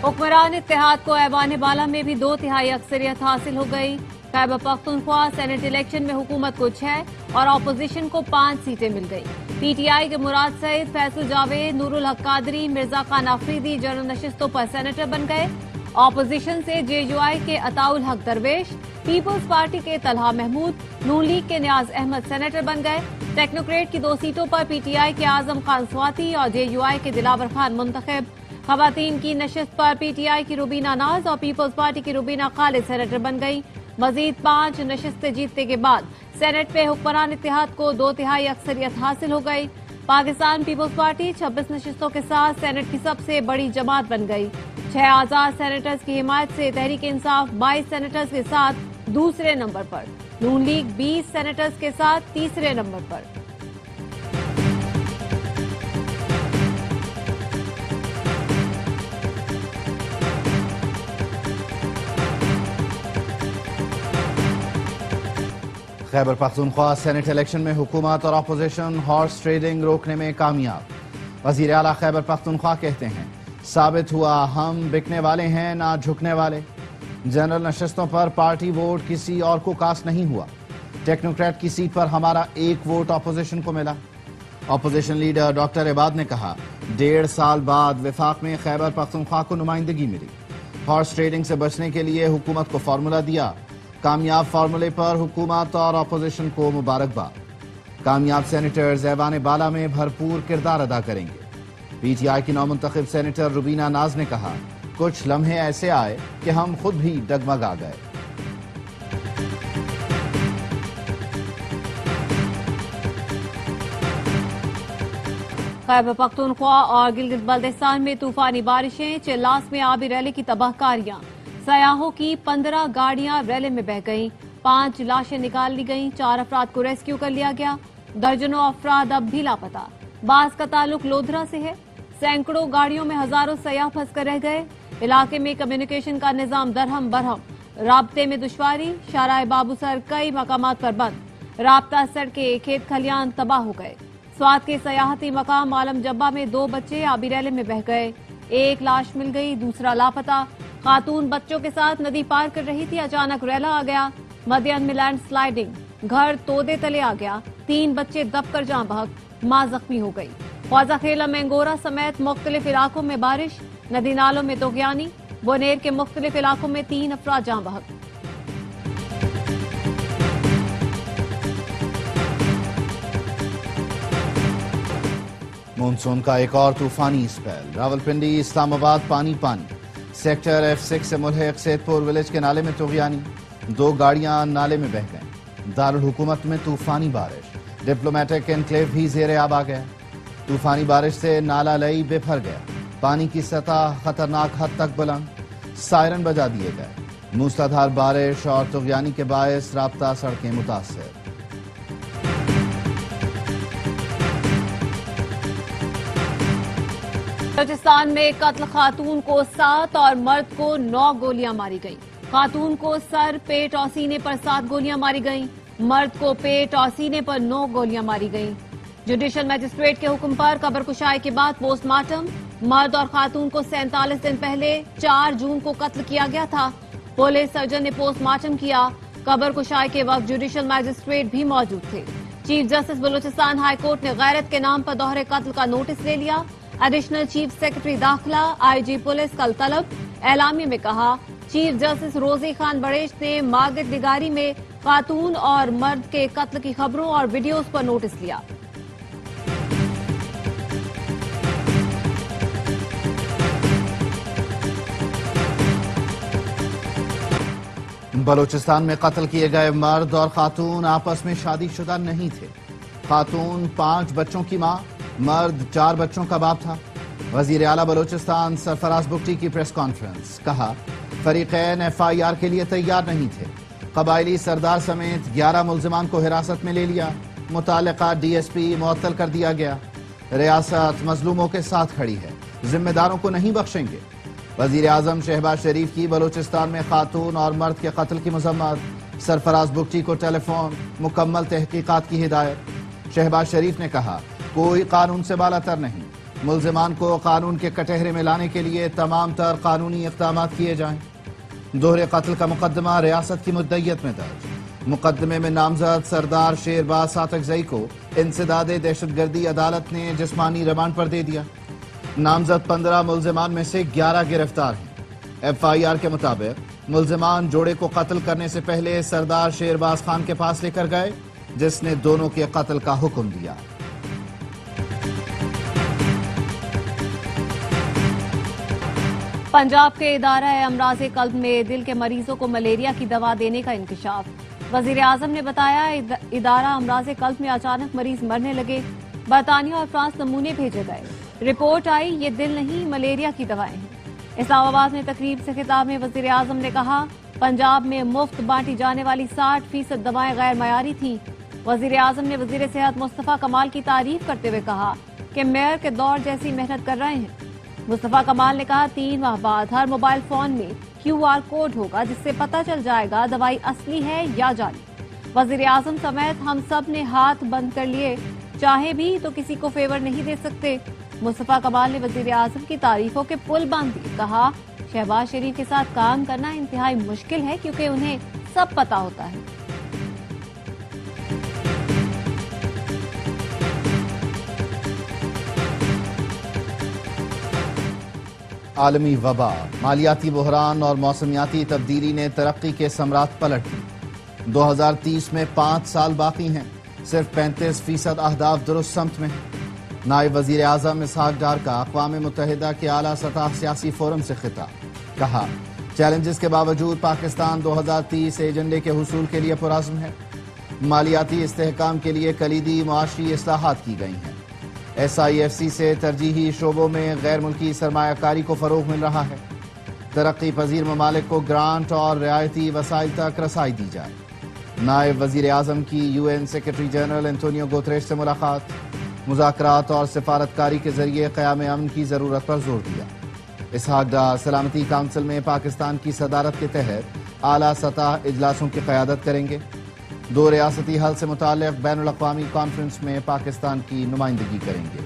हुक्मरान इत्तेहाद को ऐवान बाला में भी 2/3 अक्सरियत हासिल हो गई। खैबर पख्तूनख्वा सेनेट इलेक्शन में हुकूमत को 6 और अपोजिशन को 5 सीटें मिल गई। पीटीआई के मुराद सईद, फैसल जावेद, नूरुल हक कादरी, मिर्जा खान आफरीदी जनरल नशिस्तों पर सेनेटर बन गए। अपोजिशन से जेयूआई के अताउल हक दरवेश, पीपल्स पार्टी के तलहा महमूद, नून लीग के नियाज अहमद सेनेटर बन गए। टेक्नोक्रेट की 2 सीटों पर पीटीआई के आजम खान स्वाति और जेयूआई के दिलावर खान मुंतखब। खवातीन की नशिस्त पर पीटीआई की रुबीना नाज और पीपल्स पार्टी की रुबीना खालिद सेनेटर बन गई। मजीद 5 नशिस्तें जीतने के बाद सेनेट में हुक्मरान इत्तेहाद को 2/3 अक्सरियत हासिल हो गई। पाकिस्तान पीपल्स पार्टी 26 नशिस्तों के साथ सेनेट की सबसे बड़ी जमात बन गई। 6 आजाद सेनेटर्स की हिमायत से तहरीक इंसाफ 22 सेनेटर्स के साथ दूसरे नंबर पर, नून लीग 20 सेनेटर्स के साथ तीसरे नंबर पर। खैबर पख्तूनख्वा सेनेट इलेक्शन में हुकूमत और अपोजिशन हॉर्स ट्रेडिंग रोकने में कामयाब। वजीर आला खैबर पख्तूनख्वा कहते हैं, साबित हुआ हम बिकने वाले हैं ना झुकने वाले। जनरल नशिस्तों पर पार्टी वोट किसी और को कास्ट नहीं हुआ। टेक्नोक्रेट की सीट पर हमारा 1 वोट अपोजिशन को मिला। अपोजिशन लीडर डॉक्टर इबाद ने कहा, 1.5 साल बाद विफाक में खैबर पख्तूनख्वा को नुमाइंदगी मिली। हॉर्स ट्रेडिंग से बचने के लिए हुकूमत को फार्मूला दिया। कामयाब फार्मूले पर हुकूमत और अपोजिशन को मुबारकबाद। कामयाब सेनेटर्स ऐवान बाला में भरपूर किरदार अदा करेंगे। पीटीआई की नौमुंतखब सेनेटर रुबीना नाज ने कहा, कुछ लम्हे ऐसे आए कि हम खुद भी डगमगा गए। खैबर पख्तूनख्वा और गिलगित बल्तिस्तान में तूफानी बारिशें, चिल्लास में आबी रैली की तबाहकारियां। सयाहों की 15 गाड़ियां रैली में बह गईं। 5 लाशें निकाल ली गईं। 4 अफराद को रेस्क्यू कर लिया गया। दर्जनों अफराद अब भी लापता। बास का ताल्लुक लोधरा से है। सैकड़ों गाड़ियों में हजारों सयाह फंस कर रह गए। इलाके में कम्युनिकेशन का निजाम दरहम बरहम। राब्ते में दुश्वारी। शाराय बाबूसर कई मकामात पर बंद। राब्ता सड़कें, खेत खलियान तबाह हो गए। स्वात के सयाहती मकाम आलम जब्बा में 2 बच्चे आबी रैली में बह गए। 1 लाश मिल गई, दूसरा लापता। खातून बच्चों के साथ नदी पार कर रही थी, अचानक रैला आ गया। मध्याह्न में लैंड स्लाइडिंग, घर तोदे तले आ गया। 3 बच्चे दबकर जां बहक, मां जख्मी हो गई। ख्वाजा खेला मैंगोरा समेत मुख्तलिफ इलाकों में बारिश। नदी नालों में तोगयानी। बोनेर के मुख्तलिफ इलाकों में 3 अफराद जां बहक। मानसून का एक और तूफानी स्पेल। रावलपिंडी इस्लामाबाद पानी पानी। सेक्टर F6 से मुल्हिक सैदपुर विलेज के नाले में तोगयानी। 2 गाड़ियां नाले में बह गईं। दारुल हुकूमत में तूफानी बारिश। डिप्लोमेटिक एनक्लेव भी ज़ेरे आब आ गया। तूफानी बारिश से नाला लई बिफर गया। पानी की सतह खतरनाक हद तक बुलंद। सायरन बजा दिए गए। मूसलाधार बारिश और तोगयानी के बायस राब्ता सड़कें मुतासर। बलूचिस्तान में कत्ल, खातून को 7 और मर्द को 9 गोलियां मारी गईं। खातून को सर, पेट और सीने पर 7 गोलियां मारी गईं। मर्द को पेट और सीने पर 9 गोलियां मारी गईं। जुडिशल मजिस्ट्रेट के हुक्म पर कब्र कुशाई के बाद पोस्टमार्टम। मर्द और खातून को 47 दिन पहले 4 जून को कत्ल किया गया था। पुलिस सर्जन ने पोस्टमार्टम किया। कब्र कुशाई के वक्त जुडिशल मजिस्ट्रेट भी मौजूद थे। Chief justice Balochistan high court ने गैरत के नाम पर दोहरे कत्ल का नोटिस ले लिया। एडिशनल चीफ सेक्रेटरी दाखिला आईजी पुलिस कल तलब। एलामिये में कहा, चीफ जस्टिस रोजी खान बड़ेश ने मागिद निगारी में खातून और मर्द के कत्ल की खबरों और वीडियोज पर नोटिस लिया। बलूचिस्तान में कत्ल किए गए मर्द और खातून आपस में शादीशुदा नहीं थे। खातून 5 बच्चों की मां, मर्द 4 बच्चों का बाप था। वजीर आला बलूचिस्तान सरफराज बुगटी की प्रेस कॉन्फ्रेंस। कहा, फरीकैन FIR के लिए तैयार नहीं थे। कबायली सरदार समेत 11 मुल्जिमान को हिरासत में ले लिया। मुतालिका DSP मुअत्तल कर दिया गया। रियासत मजलूमों के साथ खड़ी है, जिम्मेदारों को नहीं बख्शेंगे। वजीर आजम शहबाज शरीफ की बलूचिस्तान में खातून और मर्द के कत्ल की मजम्मत। सरफराज बुगटी को टेलीफोन, मुकम्मल तहकीकात की हिदायत। शहबाज शरीफ ने कहा, कोई कानून से बालातर नहीं, ملزمان کو قانون کے کٹہرے میں لانے کے لیے تمام تر قانونی اقدامات کیے جائیں۔ دوہرے قتل کا مقدمہ ریاست کی مدعیت میں درج۔ مقدمے میں نامزد سردار شیرباز ساتکزئی کو انسداد دہشت گردی عدالت نے جسمانی ریمانڈ پر دے دیا۔ نامزد 15 ملزمان میں سے 11 گرفتار ہیں۔ ایف آئی آر کے مطابق ملزمان جوڑے کو قتل کرنے سے پہلے سردار شیرباز خان کے پاس لے کر گئے، جس نے دونوں کے قتل کا حکم دیا۔ پنجاب کے ادارہ امراض قلب میں دل کے مریضوں کو ملیریا کی دوا دینے کا انکشاف۔ وزیر اعظم نے بتایا ادارہ امراض قلب میں اچانک مریض مرنے لگے، برطانیہ اور فرانس نمونے بھیجے گئے، رپورٹ آئی یہ دل نہیں ملیریا کی دوائیں ہیں۔ اسلام آباد میں تقریب سے خطاب میں وزیر اعظم نے کہا پنجاب میں مفت بانٹی جانے والی 60% دوائیں غیر معیاری تھیں۔ وزیر اعظم نے وزیر صحت مصطفیٰ کمال کی تعریف کرتے ہوئے کہا کہ میئر کے دور جیسی محنت کر رہے ہیں۔ مصطفیٰ کمال نے کہا 3 ماہ بعد ہر موبائل فون میں QR کوڈ ہوگا جس سے پتہ چل جائے گا دوائی اصلی ہے یا جعلی۔ وزیر اعظم سمیت ہم سب نے ہاتھ بند کر لیے، چاہے بھی تو کسی کو فیور نہیں دے سکتے۔ مصطفیٰ کمال نے وزیر اعظم کی تعریفوں کے پل باندھ دیے، کہا شہباز شریف کے ساتھ کام کرنا انتہائی مشکل ہے کیونکہ انہیں سب پتہ ہوتا ہے۔ عالمی وبا، مالیاتی بحران اور موسمیاتی تبدیلی نے ترقی کے ثمرات پلٹ دی۔ 2030 میں 5 سال باقی ہیں، صرف 35% اہداف درست سمت میں ہیں۔ نائب وزیر اعظم اسحاق ڈار کا اقوام متحدہ کے اعلیٰ سطح سیاسی فورم سے خطاب، کہا چیلنجز کے باوجود پاکستان 2030 ایجنڈے کے حصول کے لیے پرعزم ہے۔ مالیاتی استحکام کے لیے کلیدی معاشی اصلاحات کی گئی ہیں۔ SIFC سے ترجیحی شعبوں میں غیر ملکی سرمایہ کاری کو فروغ مل رہا ہے۔ ترقی پذیر ممالک کو گرانٹ اور رعایتی وسائل تک رسائی دی جائے۔ نائب وزیر اعظم کی UN secretary general Antonio Guterres سے ملاقات، مذاکرات اور سفارتکاری کے ذریعے قیام امن کی ضرورت پر زور دیا۔ اسحاق ڈار سلامتی کونسل میں پاکستان کی صدارت کے تحت اعلیٰ سطح اجلاسوں کی قیادت کریں گے۔ 2 ریاستی حل سے متعلق بین الاقوامی کانفرنس میں پاکستان کی نمائندگی کریں گے۔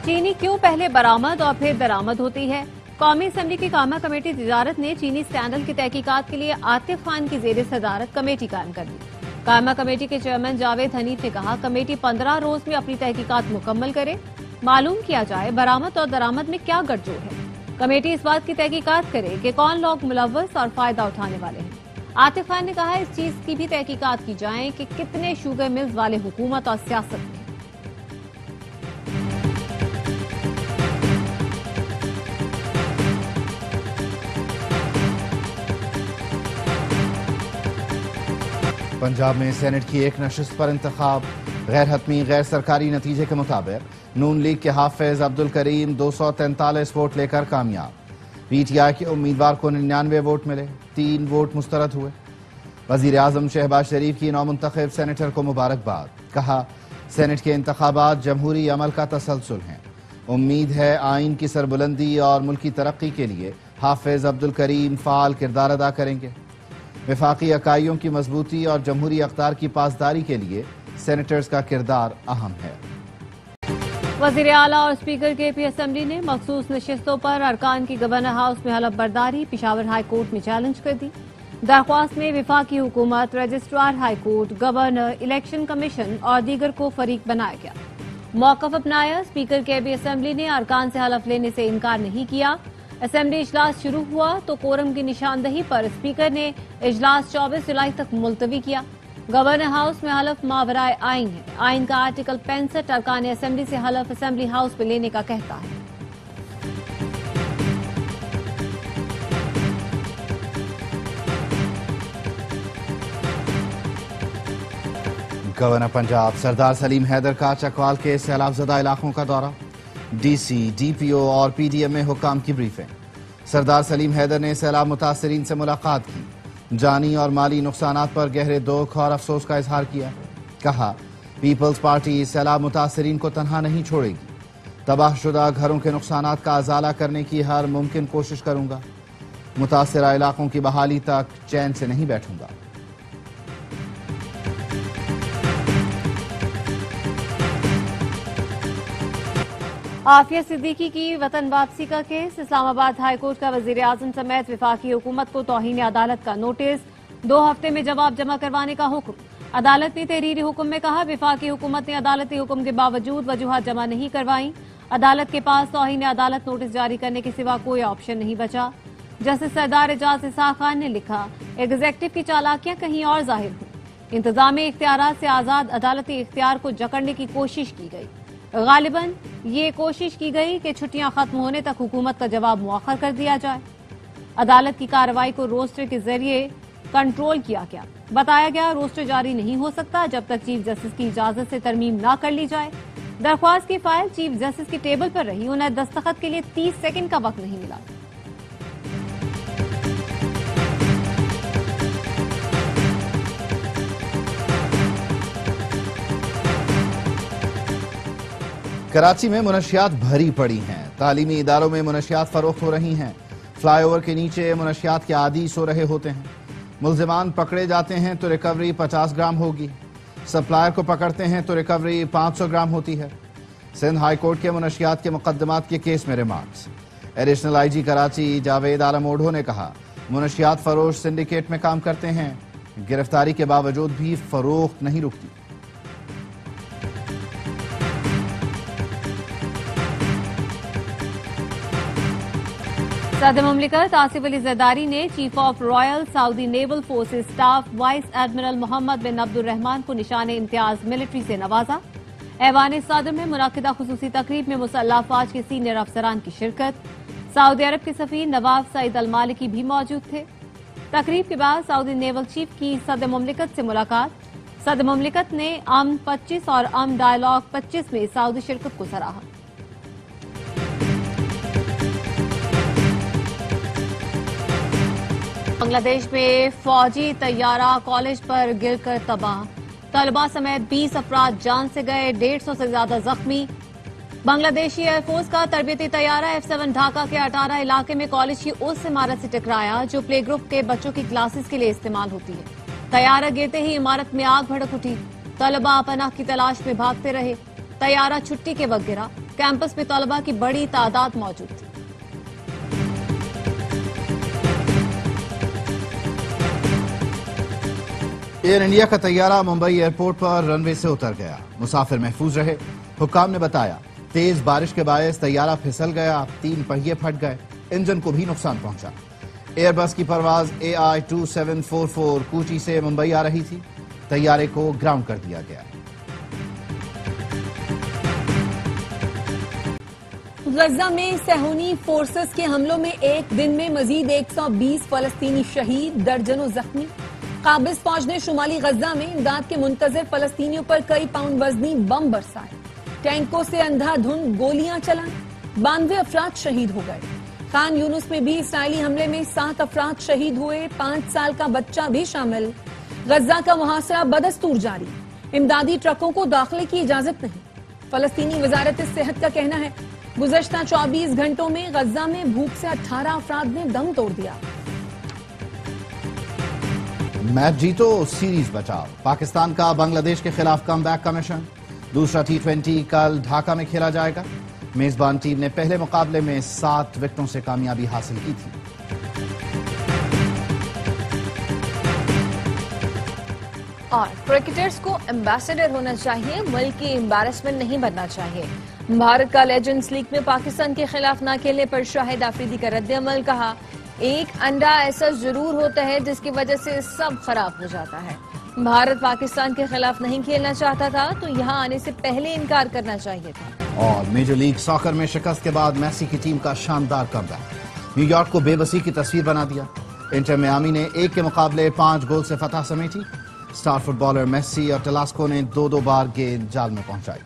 چینی کیوں پہلے برآمد اور پھر درآمد ہوتی ہے؟ قومی اسمبلی کی قائمہ کمیٹی تجارت نے چینی اسکینڈل کی تحقیقات کے لیے عاطف خان کی زیر صدارت کمیٹی قائم کر دی۔ قائمہ کمیٹی کے چیئرمین جاوید حنیف نے کہا کمیٹی 15 روز میں اپنی تحقیقات مکمل کرے، معلوم کیا جائے برآمد اور درآمد میں کیا گٹھ جوڑ ہے۔ کمیٹی اس بات کی تحقیقات کرے کہ کون لوگ ملوث اور فائدہ اٹھانے والے ہیں۔ عاطف خان نے کہا اس چیز کی بھی تحقیقات کی جائیں کہ کتنے شوگر ملز والے حکومت اور سیاست میں ہیں۔ پنجاب میں سینٹ کی ایک نشست پر انتخاب، غیر حتمی غیر سرکاری نتیجے کے مطابق نون لیگ کے حافظ عبدالکریم 243 ووٹ لے کر کامیاب۔ PTI کے امیدوار کو 99 ووٹ ملے، 3 ووٹ مسترد ہوئے۔ وزیر اعظم شہباز شریف کی نومنتخب سینیٹر کو مبارکباد، کہا سینٹ کے انتخابات جمہوری عمل کا تسلسل ہیں، امید ہے آئین کی سربلندی اور ملکی ترقی کے لیے حافظ عبدالکریم فعال کردار ادا کریں گے۔ وفاقی اکائیوں کی مضبوطی اور جمہوری اقدار کی پاسداری کے لیے سینیٹرز کا کردار اہم ہے۔ وزیر اعلیٰ اور اسپیکر کے پی اسمبلی نے مخصوص نشستوں پر ارکان کی گورنر ہاؤس میں حلف برداری پشاور ہائی کورٹ میں چیلنج کر دی۔ درخواست میں وفاقی حکومت، registrar high court, governor, election commission اور دیگر کو فریق بنایا گیا۔ موقف اپنایا، اسپیکر کے پی اسمبلی نے ارکان سے حلف لینے سے انکار نہیں کیا۔ اسمبلی اجلاس شروع ہوا تو کورم کی نشاندہی پر اسپیکر نے اجلاس 24 جولائی تک ملتوی کیا۔ گورنر ہاؤس میں حلف ماورائے آئین ہے۔ آئین کا آرٹیکل 65 ارکان اسمبلی سے حلف اسمبلی ہاؤس میں لینے کا کہتا ہے۔ گورنر پنجاب سردار سلیم حیدر کا چکوال کے سیلاب زدہ علاقوں کا دورہ، DC، DPO اور PDM میں حکام کی بریفنگ۔ سردار سلیم حیدر نے سیلاب متاثرین سے ملاقات کی، جانی اور مالی نقصانات پر گہرے دکھ اور افسوس کا اظہار کیا، کہا پیپلز پارٹی سیلاب متاثرین کو تنہا نہیں چھوڑے گی، تباہ شدہ گھروں کے نقصانات کا ازالہ کرنے کی ہر ممکن کوشش کروں گا، متاثرہ علاقوں کی بحالی تک چین سے نہیں بیٹھوں گا۔ आफिया सिद्दीकी की वतन वापसी का केस। इस्लामाबाद हाई कोर्ट का वजीर आजम समेत वफाकी हुकूमत को तौहीन अदालत का नोटिस। 2 हफ्ते में जवाब जमा करवाने का हुक्म। अदालत ने तहरीरी हुक्म में कहा, वफाकी हुकूमत ने अदालती हुक्म के बावजूद वजूहात जमा नहीं करवाई। अदालत के पास तौहीन अदालत नोटिस जारी करने के सिवा कोई ऑप्शन नहीं बचा। जस्टिस सरदार एजाज इसाक खान ने लिखा, एग्जेक्टिव की चालाकियां कहीं और जाहिर हुई। इंतजामी इख्तियारात से आजाद अदालती इख्तियार को जकड़ने की कोशिश की गई। गालिबन ये कोशिश की गई कि छुट्टियां खत्म होने तक हुकूमत का जवाब मुअख्खर कर दिया जाए। अदालत की कार्रवाई को रोस्टर के जरिए कंट्रोल किया गया। बताया गया, रोस्टर जारी नहीं हो सकता जब तक चीफ जस्टिस की इजाजत से तरमीम ना कर ली जाए। दरख्वास्त की फाइल चीफ जस्टिस की टेबल पर रही। उन्हें दस्तखत के लिए 30 सेकंड का वक्त नहीं मिला। कराची में मुनशियात भरी पड़ी हैं। तालीमी इदारों में मुनशियात फरोख्त हो रही हैं। फ्लाईओवर के नीचे मुनशियात के आदी सो रहे होते हैं। मुल्जिमान पकड़े जाते हैं तो रिकवरी 50 ग्राम होगी। सप्लायर को पकड़ते हैं तो रिकवरी 500 ग्राम होती है। सिंध हाई कोर्ट के मुनशियात के मुकदमात के केस में remarks. Additional IG Karachi Javed Alam Odho ने कहा, मुनशियात फरोश सिंडिकेट में काम करते हैं। गिरफ्तारी के बावजूद भी फरोख्त नहीं रुकती। सदर मुमलिकत आसिफ अली जरदारी ने chief of royal Saudi naval forces staff vice admiral Mohammed bin Abdulrahman को निशाने इम्तियाज मिलिट्री से नवाजा। ऐवान सदर में मुनाकिदा खुसूसी तकरीब में मुसल्लह अफवाज के सीनियर अफसरान की शिरकत। सऊदी अरब के सफीर नवाब सईद अल मालिकी भी मौजूद थे। तकरीब के बाद सऊदी नेवल चीफ की सदर मुमलिकत से मुलाकात। सदर मुमलिकत ने अमन 25 और अमन डायलॉग 25 में सऊदी शिरकत को सराहा। बांग्लादेश में फौजी तैयारा कॉलेज पर गिरकर तबाह। तलबा समेत 20 अफराद जान से गए, 150 से ज्यादा जख्मी। बांग्लादेशी एयरफोर्स का तरबियती तैयारा F7 ढाका के अटारा इलाके में कॉलेज की उस इमारत से टकराया जो प्ले ग्रुप के बच्चों की क्लासेस के लिए इस्तेमाल होती है। तैयारा गिरते ही इमारत में आग भड़क उठी। तलबा पनाह की तलाश में भागते रहे। तैयारा छुट्टी के वक्त गिरा। कैंपस में तलबा की बड़ी तादाद मौजूद थी। एयर इंडिया का तैयारा मुंबई एयरपोर्ट पर रनवे से उतर गया। मुसाफिर महफूज रहे। हुक्काम ने बताया, तेज बारिश के बायस तैयारा फिसल गया, 3 पहिए फट गए, इंजन को भी नुकसान पहुंचा। एयरबस की परवाज AI2744 कोची से मुंबई आ रही थी। तैयारे को ग्राउंड कर दिया गया। गजा में सहूनी फोर्सेस के हमलों में एक दिन में मजीद 120 फलस्तीनी शहीद, दर्जनों जख्मी। काबिज फौज ने शुमाली गजा में इमदाद के मुंतजर फलस्तीनियों पर कई पाउंड वजनी बम बरसाए। टैंकों से अंधाधुंध गोलियां चलाई। 92 अफराद शहीद हो गए। खान यूनुस में भी इसराइली हमले में 7 अफराद शहीद हुए, 5 साल का बच्चा भी शामिल। गजा का मुहासरा बदस्तूर जारी। इमदादी ट्रकों को दाखिले की इजाजत नहीं। फलस्तीनी वजारत सेहत का कहना है, गुज़श्ता 24 घंटों में गजा में भूख से 18 अफराद ने दम तोड़ दिया। मैच जीतो सीरीज बचाओ। पाकिस्तान का बांग्लादेश के खिलाफ कमबैक का मिशन। दूसरा T20 कल ढाका में खेला जाएगा। मेजबान टीम ने पहले मुकाबले में 7 विकेटों से कामयाबी हासिल की थी। और क्रिकेटर्स को एम्बेसडर होना चाहिए, मुल्क की एम्बैरेसमेंट नहीं बनना चाहिए। भारत का लेजेंड्स लीग में पाकिस्तान के खिलाफ न खेलने पर शाहिद आफरीदी का रद्द-ए-अमल। कहा, एक अंडा ऐसा जरूर होता है जिसकी वजह से सब खराब हो जाता है। भारत पाकिस्तान के खिलाफ नहीं खेलना चाहता था तो यहाँ आने से पहले इनकार करना चाहिए था। और मेजर लीग सॉकर में शिकस्त के बाद मेसी की टीम का शानदार कमबैक न्यूयॉर्क को बेबसी की तस्वीर बना दिया। इंटर मियामी ने 1 के मुकाबले 5 गोल से फतह समेटी। स्टार फुटबॉलर मेसी और टेलास्को ने 2-2 बार गेंद जाल में पहुंचाई।